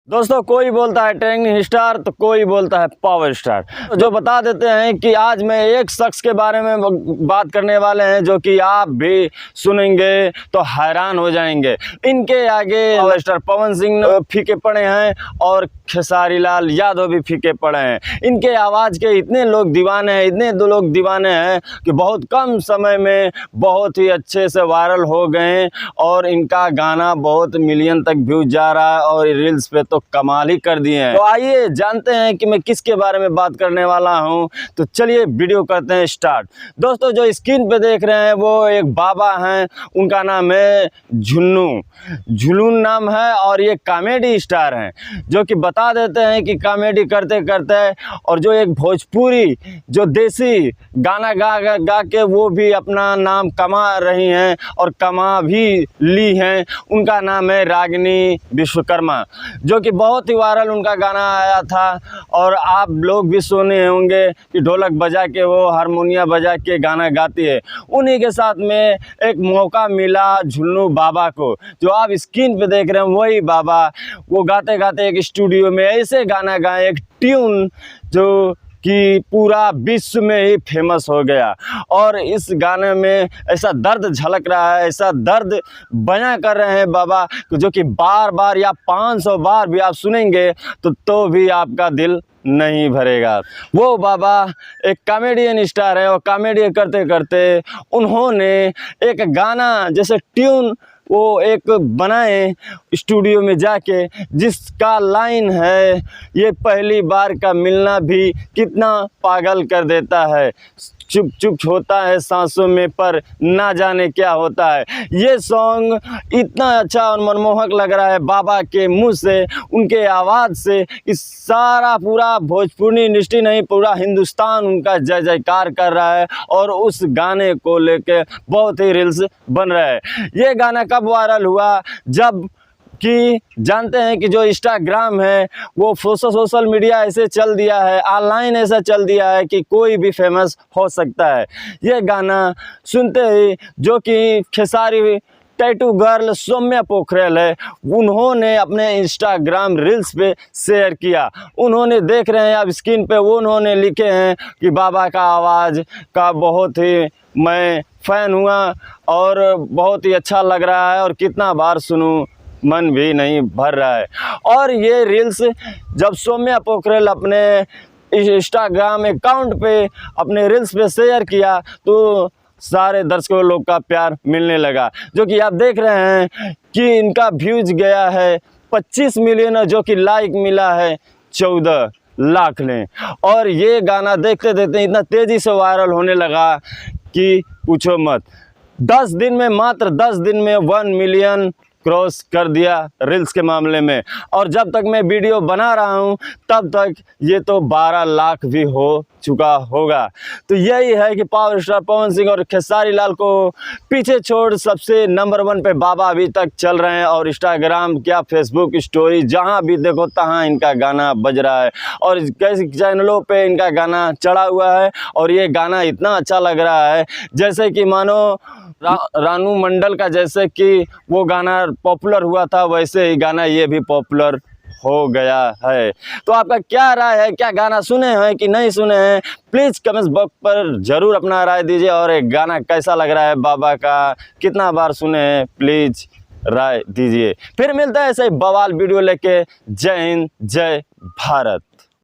दोस्तों, कोई बोलता है टेक्निक स्टार तो कोई बोलता है पावर स्टार। तो जो बता देते हैं कि आज मैं एक शख्स के बारे में बात करने वाले हैं जो कि आप भी सुनेंगे तो हैरान हो जाएंगे। इनके आगे पावर स्टार पवन सिंह फीके पड़े हैं और खेसारी लाल यादव भी फीके पड़े हैं। इनके आवाज़ के इतने लोग दीवाने हैं, इतने दो लोग दीवाने हैं कि बहुत कम समय में बहुत ही अच्छे से वायरल हो गए और इनका गाना बहुत मिलियन तक व्यूज जा रहा है और रील्स पे तो कमाल ही कर दिए हैं। तो आइए जानते हैं कि मैं किसके बारे में बात करने वाला हूं। तो चलिए वीडियो करते हैं स्टार्ट। दोस्तों, जो स्क्रीन पे देख रहे हैं वो एक बाबा हैं, उनका नाम है झुलून नाम है और ये कॉमेडी स्टार हैं जो कि बता देते हैं कि कॉमेडी करते करते और जो एक भोजपुरी जो देसी गाना गा के वो भी अपना नाम कमा रही हैं और कमा भी ली हैं। उनका नाम है रागिनी विश्वकर्मा, जो कि बहुत ही वायरल उनका गाना आया था और आप लोग भी सुने होंगे कि ढोलक बजा के वो हारमोनिया बजा के गाना गाती है। उन्हीं के साथ में एक मौका मिला झुन्नू बाबा को, जो आप स्क्रीन पे देख रहे हैं वही बाबा। वो गाते गाते एक स्टूडियो में ऐसे गाना गाए, एक ट्यून जो कि पूरा विश्व में ही फेमस हो गया। और इस गाने में ऐसा दर्द झलक रहा है, ऐसा दर्द बयां कर रहे हैं बाबा, जो कि बार बार या 500 बार भी आप सुनेंगे तो भी आपका दिल नहीं भरेगा। वो बाबा एक कॉमेडियन स्टार है और कॉमेडी करते करते उन्होंने एक गाना जैसे ट्यून वो एक बनाए स्टूडियो में जाके, जिसका लाइन है ये पहली बार का मिलना भी कितना पागल कर देता है, चुप चुप होता है सांसों में पर ना जाने क्या होता है। ये सॉन्ग इतना अच्छा और मनमोहक लग रहा है बाबा के मुंह से, उनके आवाज़ से, इस सारा पूरा भोजपुरी इंडस्ट्री नहीं पूरा हिंदुस्तान उनका जय जयकार कर रहा है और उस गाने को लेके बहुत ही रील्स बन रहा है। ये गाना कब वायरल हुआ? जब कि जानते हैं कि जो इंस्टाग्राम है वो सोशल मीडिया ऐसे चल दिया है, ऑनलाइन ऐसा चल दिया है कि कोई भी फेमस हो सकता है। ये गाना सुनते ही जो कि खेसारी टैटू गर्ल सौम्या पोखरेल है, उन्होंने अपने इंस्टाग्राम रील्स पे शेयर किया। उन्होंने देख रहे हैं आप स्क्रीन पे, वो उन्होंने लिखे हैं कि बाबा का आवाज़ का बहुत ही मैं फ़ैन हुआ और बहुत ही अच्छा लग रहा है और कितना बार सुनूं मन भी नहीं भर रहा है। और ये रील्स जब सौम्या पोखरेल अपने इंस्टाग्राम अकाउंट पे अपने रील्स पे शेयर किया तो सारे दर्शकों लोग का प्यार मिलने लगा, जो कि आप देख रहे हैं कि इनका व्यूज गया है 25 मिलियन, जो कि लाइक मिला है 14 लाख ने। और ये गाना देखते देखते इतना तेज़ी से वायरल होने लगा कि पूछो मत। 10 दिन में, मात्र 10 दिन में 1 मिलियन क्रॉस कर दिया रील्स के मामले में। और जब तक मैं वीडियो बना रहा हूं तब तक ये तो 12 लाख भी हो चुका होगा। तो यही है कि पावर स्टार पवन सिंह और खेसारी लाल को पीछे छोड़ सबसे नंबर 1 पे बाबा अभी तक चल रहे हैं। और इंस्टाग्राम क्या फेसबुक स्टोरी जहां भी देखो तहां इनका गाना बज रहा है और कई चैनलों पे इनका गाना चढ़ा हुआ है। और ये गाना इतना अच्छा लग रहा है जैसे कि मानो रानू मंडल का जैसे कि वो गाना पॉपुलर हुआ था, वैसे ही गाना ये भी पॉपुलर हो गया है। तो आपका क्या राय है? क्या गाना सुने हैं कि नहीं सुने हैं? प्लीज़ कमेंट्स बॉक्स पर ज़रूर अपना राय दीजिए। और एक गाना कैसा लग रहा है बाबा का, कितना बार सुने हैं, प्लीज़ राय दीजिए। फिर मिलता है ऐसे बवाल वीडियो लेके। जय हिंद, जय भारत।